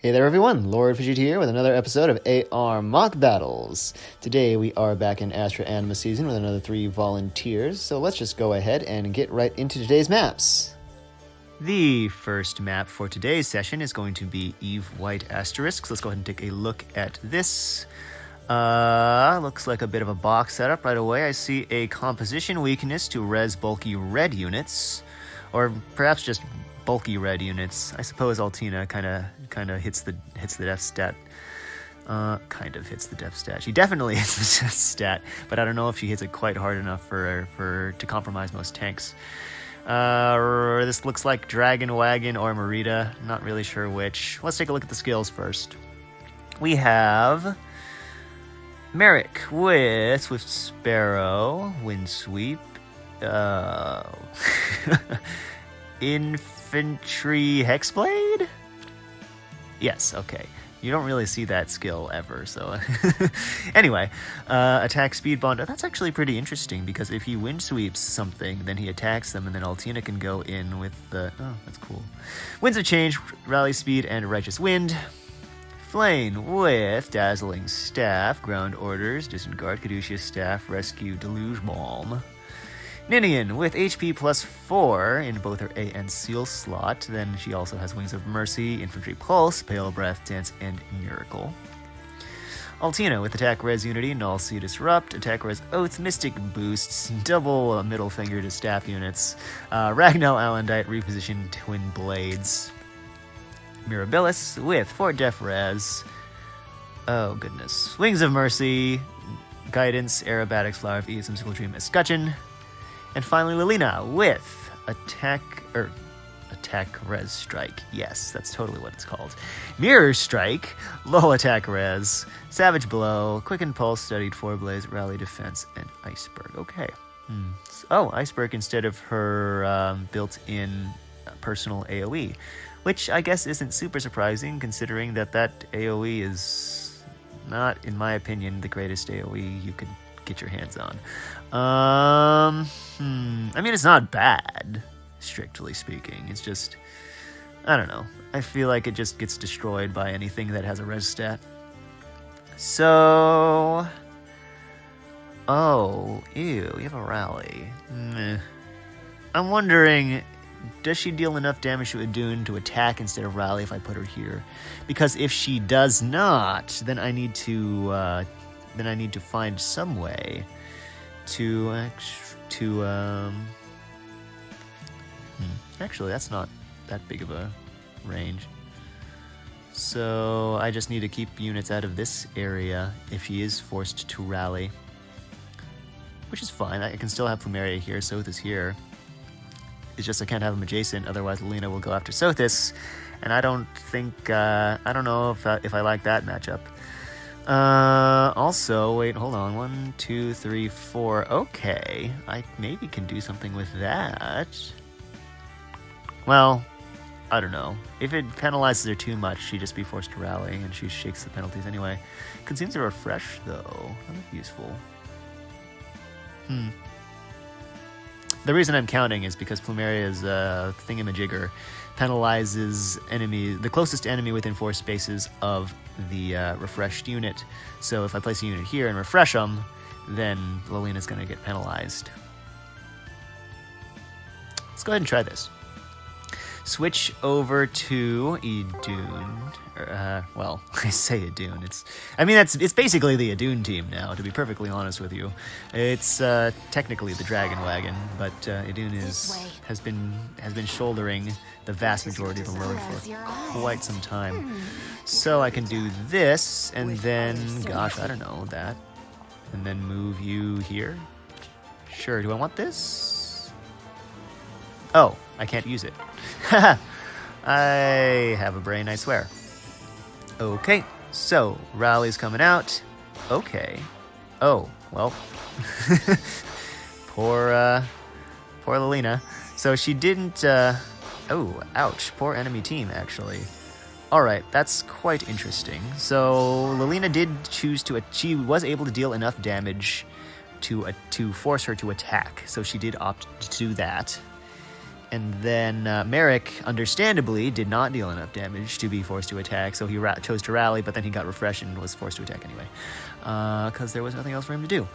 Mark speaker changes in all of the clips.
Speaker 1: Hey there everyone, Lord Fujita here with another episode of AR Mock Battles. Today we are back in Astra Anima Season with another 3 volunteers, so let's just go ahead and get right into today's maps. The first map for today's session is going to be Eve White Asterisk. Let's go ahead and take a look at this. Looks like a bit of a box setup right away. I see a composition weakness to res bulky red units, or perhaps just bulky red units. I suppose Altina kind of hits the death stat. Kind of hits the death stat. She definitely hits the death stat, but I don't know if she hits it quite hard enough to compromise most tanks. This looks like Dragon Wagon or Merida. Not really sure which. Let's take a look at the skills first. We have Merrick with Swift Sparrow, Windsweep, Infantry Hexblade? Yes, okay. You don't really see that skill ever, so... Anyway, attack speed bond. That's actually pretty interesting, because if he windsweeps something, then he attacks them, and then Altina can go in with the... Oh, that's cool. Winds of Change, Rally Speed, and Righteous Wind. Flame with Dazzling Staff, Ground Orders, Disregard Caduceus Staff, Rescue Deluge Balm. Ninian with HP plus 4 in both her A and Seal slot. Then she also has Wings of Mercy, Infantry Pulse, Pale Breath, Dance, and Miracle. Altina with Attack Res Unity, Null Sea Disrupt, Attack Res Oath, Mystic Boosts, double middle finger to staff units, Ragnell Alendite, Reposition Twin Blades. Mirabilis with Fort Def Res. Oh goodness. Wings of Mercy, Guidance, Aerobatics, Flower of Ease, Whimsical Dream, Escutcheon. And finally, Lilina with Attack Res Strike. Yes, that's totally what it's called. Mirror Strike, Low Attack Res, Savage Blow, Quicken Pulse, Studied Foreblaze, Rally Defense, and Iceberg. Okay. Oh, Iceberg instead of her built-in personal AoE, which I guess isn't super surprising considering that AoE is not, in my opinion, the greatest AoE you could get your hands on. I mean, it's not bad, strictly speaking. It's just, I don't know. I feel like it just gets destroyed by anything that has a res stat. So, oh, ew, you have a rally. Meh. I'm wondering, does she deal enough damage to Idunn to attack instead of rally if I put her here? Because if she does not, then I need to find some way actually that's not that big of a range. So I just need to keep units out of this area if she is forced to rally, which is fine. I can still have Plumeria here, Soth is here. It's just I can't have them adjacent, otherwise Lilina will go after Sothis, and I don't know if I like that matchup. Also, wait, hold on. 1, 2, 3, 4. Okay, I maybe can do something with that. Well, I don't know. If it penalizes her too much, she'd just be forced to rally, and she shakes the penalties anyway. Consumes a refresh, though. That's useful. The reason I'm counting is because Plumeria's thingamajigger penalizes the closest enemy within 4 spaces of the refreshed unit. So if I place a unit here and refresh them, then Lilina's going to get penalized. Let's go ahead and try this. Switch over to Idunn. Well, I say Idunn. It's basically the Idunn team now, to be perfectly honest with you. It's technically the Dragon Wagon, but Idunn has been shouldering the vast majority of the load for quite some time. So I can do this, and then, gosh, I don't know, that. And then move you here. Sure, do I want this? Oh, I can't use it. I have a brain, I swear. Okay, so Rally's coming out. Okay. Oh, well. Poor Lilina. So she didn't, oh, ouch. Poor enemy team, actually. Alright, that's quite interesting. So Lilina did choose she was able to deal enough damage to force her to attack. So she did opt to do that. And then Merrick, understandably, did not deal enough damage to be forced to attack, so he chose to rally, but then he got refreshed and was forced to attack anyway, because there was nothing else for him to do.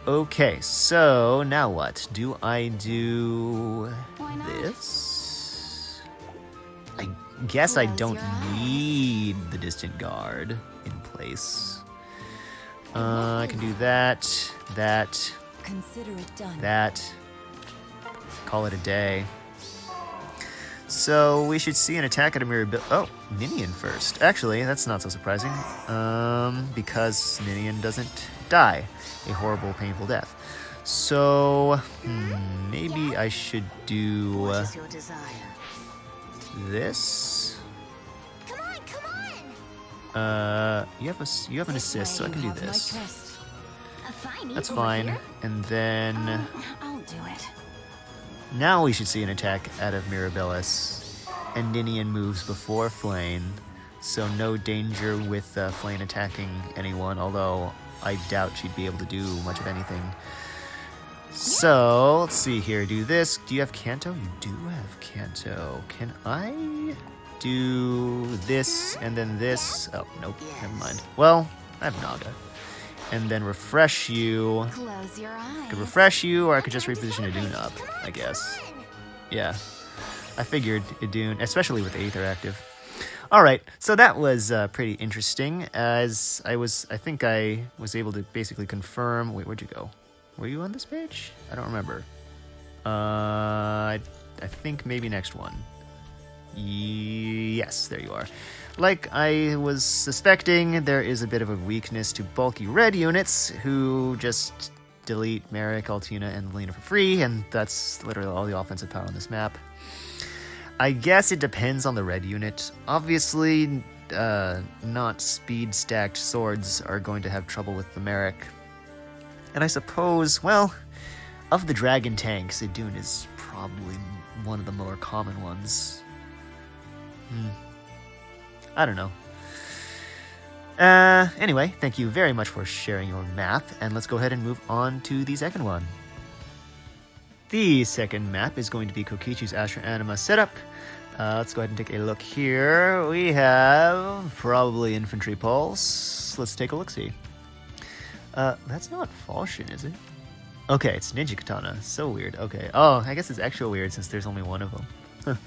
Speaker 1: Okay, so now what? Do I do this? I guess I don't need the distant guard in place. I can do that,
Speaker 2: Consider it done.
Speaker 1: that, call it a day. So we should see an attack at a mirror. Oh, Ninian first. Actually, that's not so surprising, because Ninian doesn't die a horrible, painful death. So maybe I should do
Speaker 2: What is your desire?
Speaker 1: this.
Speaker 2: Come on!
Speaker 1: You have an assist, so I can do this. That's
Speaker 2: That's
Speaker 1: fine. And then
Speaker 2: I'll do it.
Speaker 1: now we should see an attack out of Mirabilis. And Ninian moves before Flane, so no danger with Flane attacking anyone, although I doubt she'd be able to do much of anything. So, let's see here. Do this. Do you have Kanto? You do have Kanto. Can I do this and then this? Oh, nope. Never mind. Well, I have Naga. And then refresh you.
Speaker 2: Close your eyes.
Speaker 1: I could refresh you, or I could just reposition Idunn up, I guess. Yeah. I figured Idunn, especially with Aether active. Alright, so that was pretty interesting, as I think I was able to basically confirm... Wait, where'd you go? Were you on this page? I don't remember. I think maybe next one. Yes, there you are. Like I was suspecting, there is a bit of a weakness to bulky red units who just delete Merrick, Altina, and Lena for free, and that's literally all the offensive power on this map. I guess it depends on the red unit. Obviously, not speed-stacked swords are going to have trouble with the Merrick. And I suppose, well, of the dragon tanks, Idunn is probably one of the more common ones. I don't know. Anyway, thank you very much for sharing your map, and let's go ahead and move on to the second one. The second map is going to be Kokichi's Astra Anima setup. Let's go ahead and take a look here. We have probably Infantry Pulse. Let's take a look-see. That's not Falchion, is it? Okay, it's Ninja Katana. So weird. Okay. Oh, I guess it's extra weird since there's only one of them.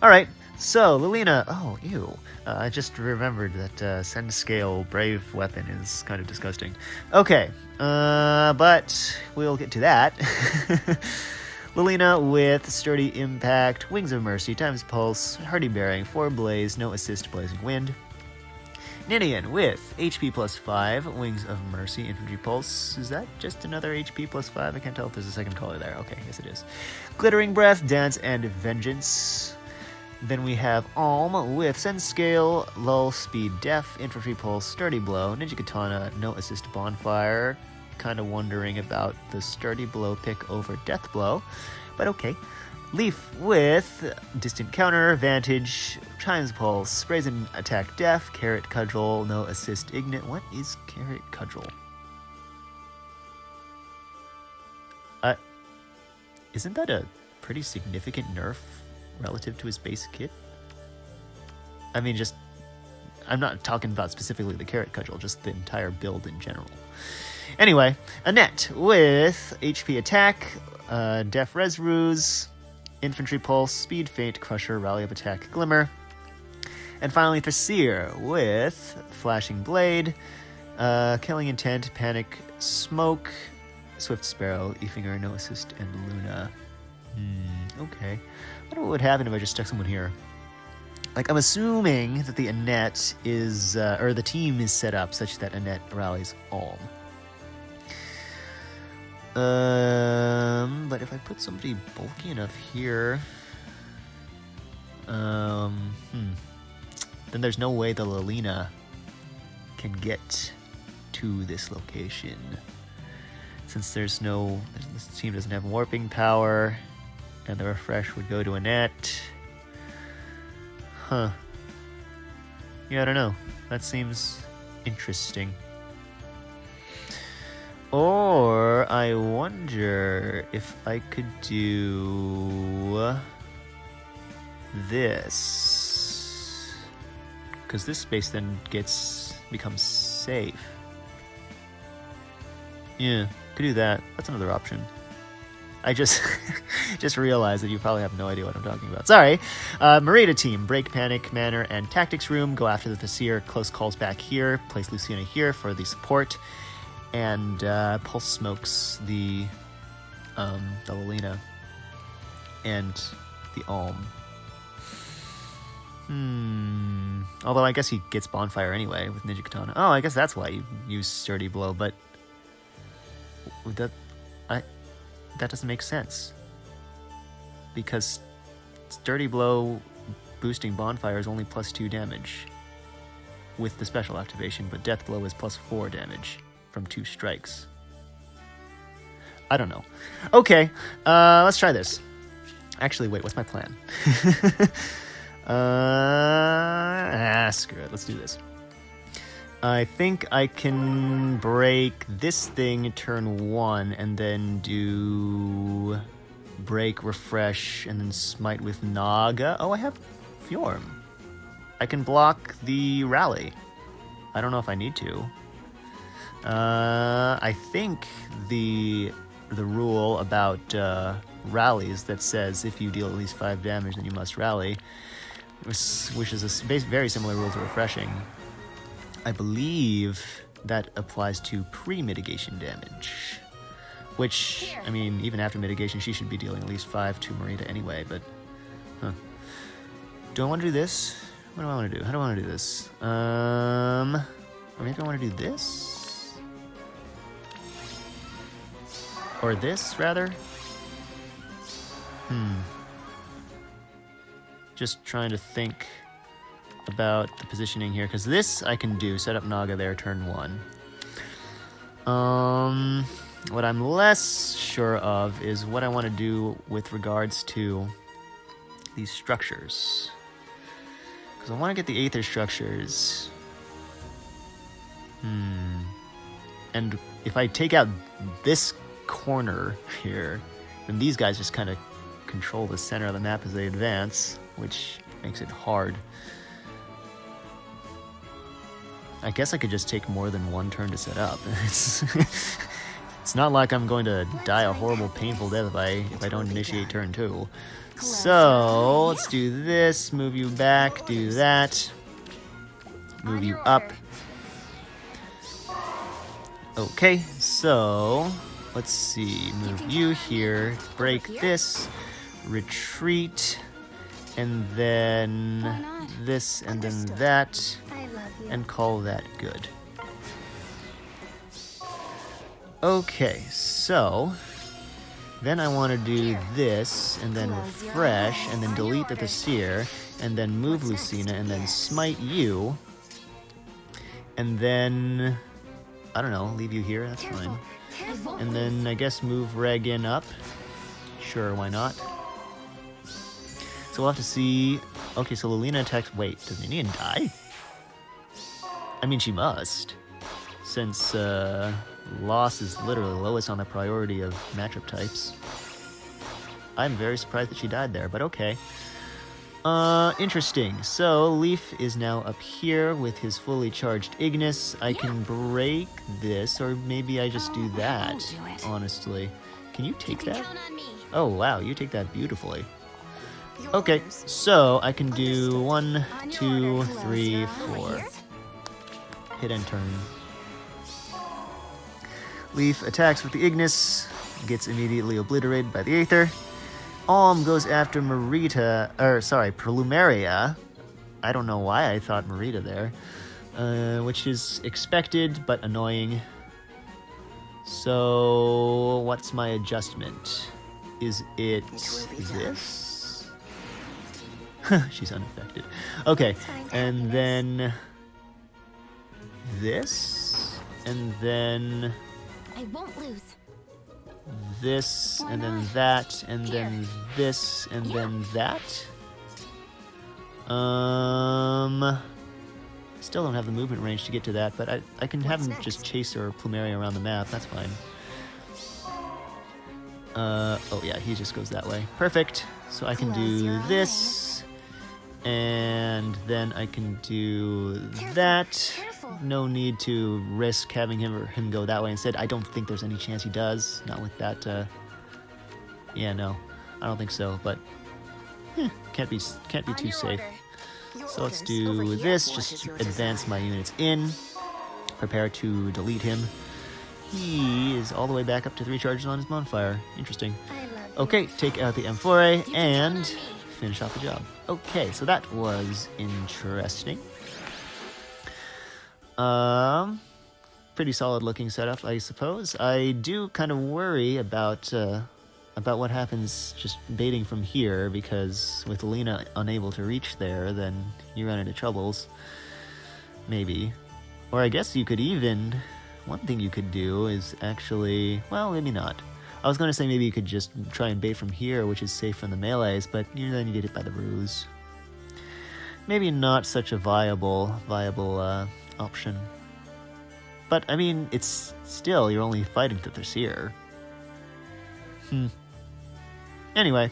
Speaker 1: Alright, so Lilina. Oh, ew. I just remembered that Send Scale Brave weapon is kind of disgusting. Okay, but we'll get to that. Lilina with Sturdy Impact, Wings of Mercy, Times Pulse, Hardy Bearing, 4 Blaze, no Assist, Blazing Wind. Ninian with HP plus 5, Wings of Mercy, Infantry Pulse. Is that just another HP plus 5? I can't tell if there's a second color there. Okay, yes it is. Glittering Breath, Dance, and Vengeance. Then we have Alm with Send Scale, Lull, Speed, Def, Infantry Pulse, Sturdy Blow, Ninja Katana, no Assist, Bonfire. Kind of wondering about the Sturdy Blow pick over Death Blow, but okay. Leaf with Distant Counter, Vantage, Chimes Pulse, Brazen Attack, Def, Carrot Cudgel, no Assist, Ignite. What is Carrot Cudgel? Isn't that a pretty significant nerf relative to his base kit? I mean, just... I'm not talking about specifically the Carrot Cudgel, just the entire build in general. Anyway, Annette with HP Attack, Def Res Ruse, Infantry Pulse, Speed Feint, Crusher, Rally Up Attack, Glimmer. And finally, Thraseer with Flashing Blade, Killing Intent, Panic, Smoke, Swift Sparrow, Efinger, No Assist, and Luna. Okay. I wonder what would happen if I just stuck someone here. Like, I'm assuming that the Annette is, or the team is set up such that Annette rallies Alm. But if I put somebody bulky enough here, then there's no way the Lilina can get to this location. Since this team doesn't have warping power, and the refresh would go to Annette. Huh. Yeah, I don't know. That seems interesting. Or I wonder if I could do this. Because this space then becomes safe. Yeah, could do that. That's another option. I just realized that you probably have no idea what I'm talking about. Sorry. Marita team, break panic, manner, and tactics room. Go after the Vizier. Close calls back here. Place Lucina here for the support. And pulse smokes the Lilina and the Alm. Although I guess he gets bonfire anyway with Ninja Katana. Oh, I guess that's why you use Sturdy Blow, but that doesn't make sense. Because Sturdy Blow boosting bonfire is only +2 damage with the special activation, but Death Blow is +4 damage from 2 strikes. I don't know. Okay, let's try this. Actually, wait, what's my plan? Screw it, let's do this. I think I can break this thing turn 1 and then do break, refresh, and then smite with Naga. Oh, I have Fjorm. I can block the rally. I don't know if I need to. I think the rule about rallies that says if you deal at least 5 damage, then you must rally, which is a very similar rule to refreshing. I believe that applies to pre-mitigation damage, which, I mean, even after mitigation, she should be dealing at least 5 to Marita anyway, but, Do I want to do this? What do I want to do? How do I want to do this? Or maybe I want to do this? Or this, rather? Just trying to think about the positioning here, because this I can do, set up Naga there, turn 1. What I'm less sure of is what I want to do with regards to these structures. Because I want to get the Aether structures. And if I take out this corner here, then these guys just kind of control the center of the map as they advance, which makes it hard. I guess I could just take more than 1 turn to set up. It's not like I'm going to die a horrible, painful death if I don't initiate turn 2. So, let's do this, move you back, do that, move you up. Okay, so, let's see, move you here, break this, retreat, and then this, and then that, and call that good. Okay, so then I want to do this, and then refresh, and then delete the Vizier, and then move Lucina, and then smite you, and then, I don't know, leave you here, that's fine. And then I guess move Regan up. Sure, why not? So we'll have to see. Okay, so Lilina attacks. Wait, does Minion die? I mean, she must, since loss is literally lowest on the priority of matchup types. I'm very surprised that she died there, but okay. Interesting. So Leaf is now up here with his fully charged Ignis. I can break this, or maybe I just do that, honestly. Can you take that? Oh, wow, you take that beautifully. Okay, so I can do 1, 2, 3, 4. Hit and turn. Leaf attacks with the Ignis, gets immediately obliterated by the Aether. Alm goes after Plumeria. I don't know why I thought Marita there. Which is expected, but annoying. So, what's my adjustment? Is it this? She's unaffected. Okay, and then this, and then
Speaker 2: I won't lose.
Speaker 1: This, and then that, and then this, and then that. Still don't have the movement range to get to that, but I can have him just chase or Plumeria around the map, that's fine. Oh yeah, he just goes that way. Perfect. So I can do this, And then I can do that.
Speaker 2: Careful.
Speaker 1: No need to risk having him go that way instead. I don't think there's any chance he does. Not with that. Yeah, no, I don't think so. But can't be
Speaker 2: On
Speaker 1: too
Speaker 2: your
Speaker 1: safe.
Speaker 2: order. Your
Speaker 1: So let's
Speaker 2: orders. Over
Speaker 1: do
Speaker 2: here.
Speaker 1: this.
Speaker 2: What
Speaker 1: Just
Speaker 2: is your
Speaker 1: advance
Speaker 2: design?
Speaker 1: my units in. Prepare to delete him. He is all the way back up to 3 charges on his bonfire. Interesting.
Speaker 2: I love you.
Speaker 1: Okay, take out the Amphore
Speaker 2: You can
Speaker 1: and
Speaker 2: count on me.
Speaker 1: finish off the job. Okay, so that was interesting. Pretty solid looking setup, I suppose. I do kind of worry about what happens just baiting from here, because with Lena unable to reach there, then you run into troubles. Maybe. Or I guess you could even... One thing you could do is actually... Well, maybe not. I was going to say maybe you could just try and bait from here, which is safe from the melees, but then you get hit by the ruse. Maybe not such a viable option. But, I mean, it's still, you're only fighting the Thracier. Anyway,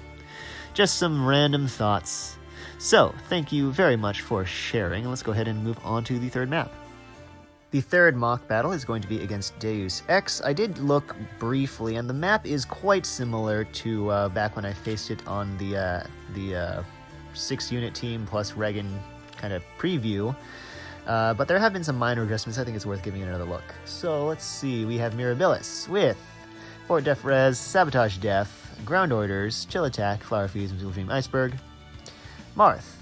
Speaker 1: just some random thoughts. So, thank you very much for sharing, and let's go ahead and move on to the third map. The third mock battle is going to be against Deus Ex. I did look briefly, and the map is quite similar to back when I faced it on the 6-unit team plus Regan kind of preview. But there have been some minor adjustments. I think it's worth giving it another look. So let's see. We have Mirabilis with Fort Def Res, Sabotage Def, Ground Orders, Chill Attack, Flower Fuse, and Dream Iceberg. Marth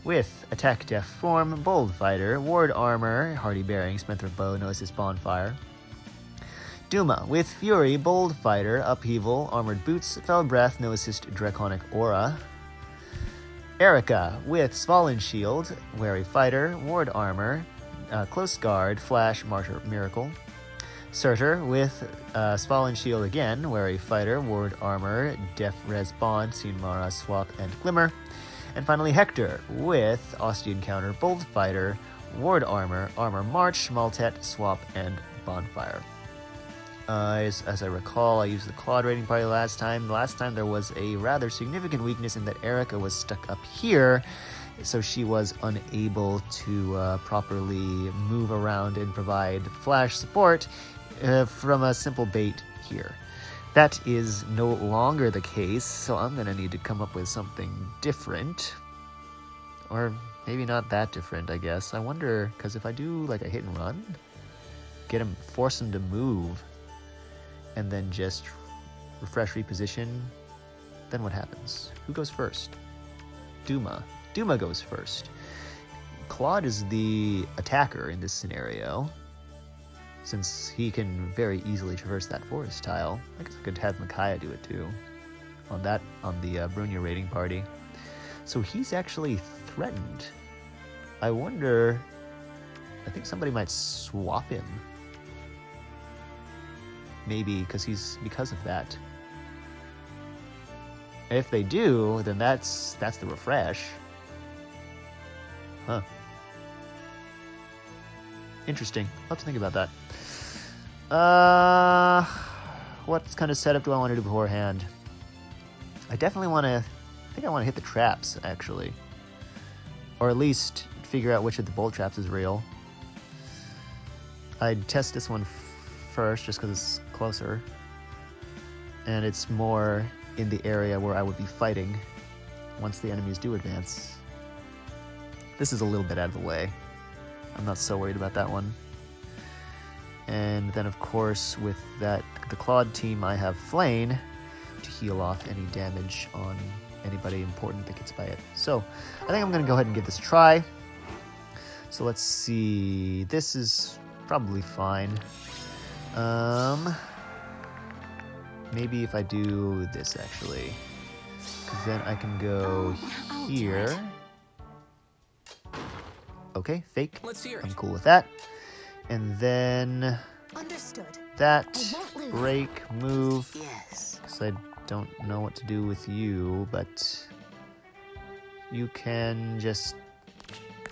Speaker 1: with Attack Def Form, Bold Fighter, Ward Armor, Hardy Bearing, Spenthrop Bow, No Assist Bonfire. Duma with Fury, Bold Fighter, Upheaval, Armored Boots, Fell Breath, No Assist Draconic Aura. Erica with Svalin Shield, Wary Fighter, Ward Armor, Close Guard, Flash, Martyr Miracle. Surtur with Svalin Shield again, Wary Fighter, Ward Armor, Def Res Bond, Sinmara, Swap, and Glimmer. And finally Hector with Ostian Counter, Bold Fighter, Ward Armor, Armor March, Maltet, Swap, and Bonfire. As I recall, I used the Claude rating party last time. Last time there was a rather significant weakness in that Erica was stuck up here, so she was unable to properly move around and provide flash support from a simple bait here. That is no longer the case, so I'm going to need to come up with something different. Or maybe not that different, I guess. I wonder, because if I do like a hit and run, force him to move, and then just refresh reposition, then what happens? Who goes first? Duma. Duma goes first. Claude is the attacker in this scenario, since he can very easily traverse that forest tile. I guess I could have Micaiah do it too, on the Brunia raiding party. So he's actually threatened. I wonder, I think somebody might swap him. Maybe because of that. If they do, then that's the refresh. Huh. Interesting. I'll have to think about that. What kind of setup do I want to do beforehand? I definitely want to... I think I want to hit the traps, actually. Or at least figure out which of the bolt traps is real. I'd test this one first, just because it's closer. And it's more in the area where I would be fighting once the enemies do advance. This is a little bit out of the way. I'm not so worried about that one. And then, of course, with the Claude team, I have Flane to heal off any damage on anybody important that gets by it. So, I think I'm going to go ahead and give this a try. So, let's see. This is probably fine. Maybe if I do this, actually. Because then I can go here. Okay, fake.
Speaker 3: Let's hear it.
Speaker 1: I'm cool with that. And then
Speaker 2: Understood.
Speaker 1: that,
Speaker 2: I won't lose.
Speaker 1: break, move.
Speaker 2: Yes.
Speaker 1: Because I don't know what to do with you, but you can just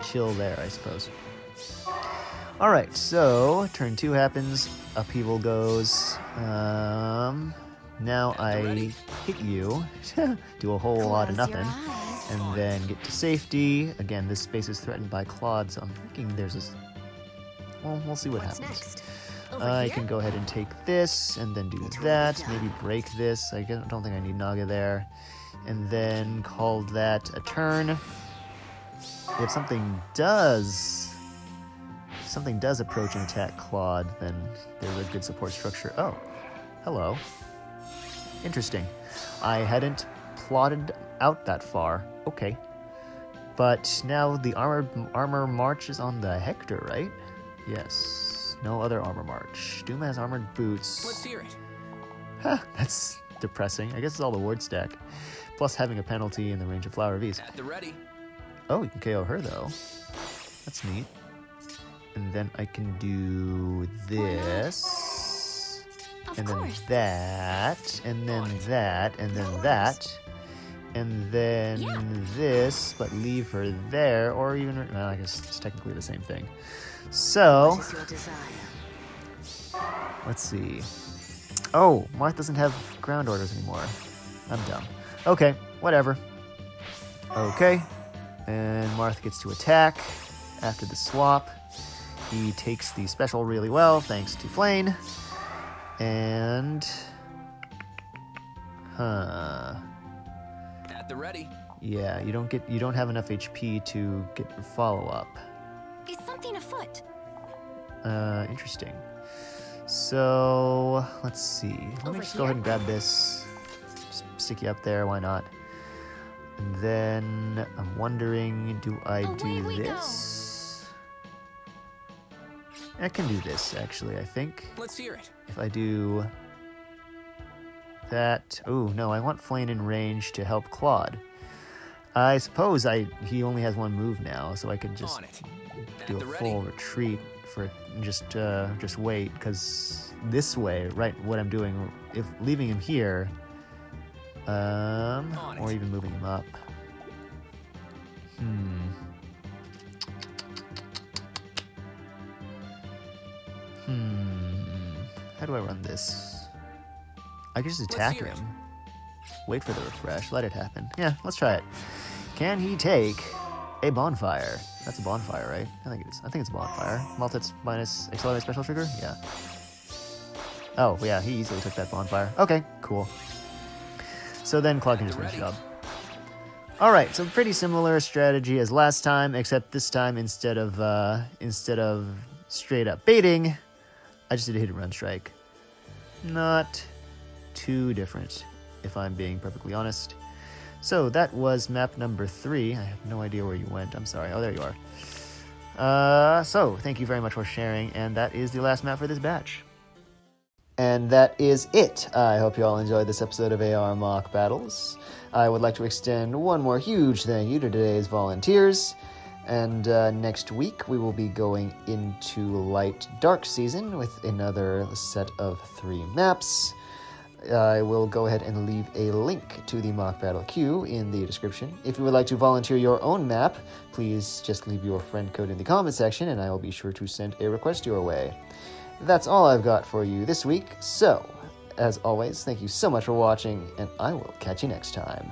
Speaker 1: chill there, I suppose. Alright, so turn 2 happens, upheaval goes. Now I hit you, do a whole lot of
Speaker 2: Close your
Speaker 1: nothing.
Speaker 2: eyes.
Speaker 1: and then get to safety. Again, this space is threatened by Claude, so I'm thinking there's a... Well, we'll see what
Speaker 2: What's
Speaker 1: happens.
Speaker 2: next?
Speaker 1: I can go ahead and take this, and then do that. Maybe break this. I don't think I need Naga there. And then call that a turn. If something does approach and attack Claude, then there's a good support structure. Oh, hello. Interesting. I hadn't plotted out that far. Okay. But now the armor march is on the Hector, right? Yes. No other armor march. Doom has armored boots.
Speaker 3: Let's hear it.
Speaker 1: Huh, that's depressing. I guess it's all the ward stack. Plus having a penalty in the range of Flower V's.
Speaker 3: At the ready.
Speaker 1: Oh, you can KO her though. That's neat. And then I can do this. And then that. And then that. And then that. And then this, but leave her there. Or even, well, I guess it's technically the same thing. So,
Speaker 2: What is your desire?
Speaker 1: let's see. Oh, Marth doesn't have ground orders anymore. I'm dumb. Okay, whatever. Okay. And Marth gets to attack after the swap. He takes the special really well, thanks to Flane. And... Huh.
Speaker 3: At the ready.
Speaker 1: Yeah, you don't have enough HP to get your follow-up.
Speaker 2: Is something afoot?
Speaker 1: Interesting. So, let's see. Let me
Speaker 2: Over
Speaker 1: just go ahead and
Speaker 2: here?
Speaker 1: grab this. Just stick you up there, why not? And then I'm wondering, do I
Speaker 2: Away
Speaker 1: do
Speaker 2: we go.
Speaker 1: this? I can do this, actually, I think.
Speaker 3: Let's hear it.
Speaker 1: If I do that... Oh, no, I want Flane in range to help Claude. I suppose he only has one move now, so I could just
Speaker 3: On it.
Speaker 1: do
Speaker 3: At
Speaker 1: a
Speaker 3: the
Speaker 1: full
Speaker 3: ready.
Speaker 1: retreat for just wait, because this way, right, what I'm doing, if leaving him here, or even moving him up. How do I run this? I could just attack
Speaker 3: hear it.
Speaker 1: him. Wait for the refresh. Let it happen. Yeah, let's try it. Can he take a bonfire? That's a bonfire, right? I think it is. I think it's a bonfire. Multits minus accelerate special trigger? Yeah. Oh, yeah, he easily took that bonfire. Okay, cool. So then Claude can just finish it up. Alright, so pretty similar strategy as last time, except this time instead of straight up baiting, I just did a hit and run strike. Not too different, if I'm being perfectly honest. So that was map number 3. I have no idea where you went. I'm sorry. Oh, there you are. So thank you very much for sharing, and that is the last map for this batch. And that is it. I hope you all enjoyed this episode of AR Mock Battles. I would like to extend one more huge thank you to today's volunteers. And next week we will be going into Light Dark Season with another set of 3 maps. I will go ahead and leave a link to the mock battle queue in the description. If you would like to volunteer your own map, please just leave your friend code in the comment section and I will be sure to send a request your way. That's all I've got for you this week, so, as always, thank you so much for watching, and I will catch you next time.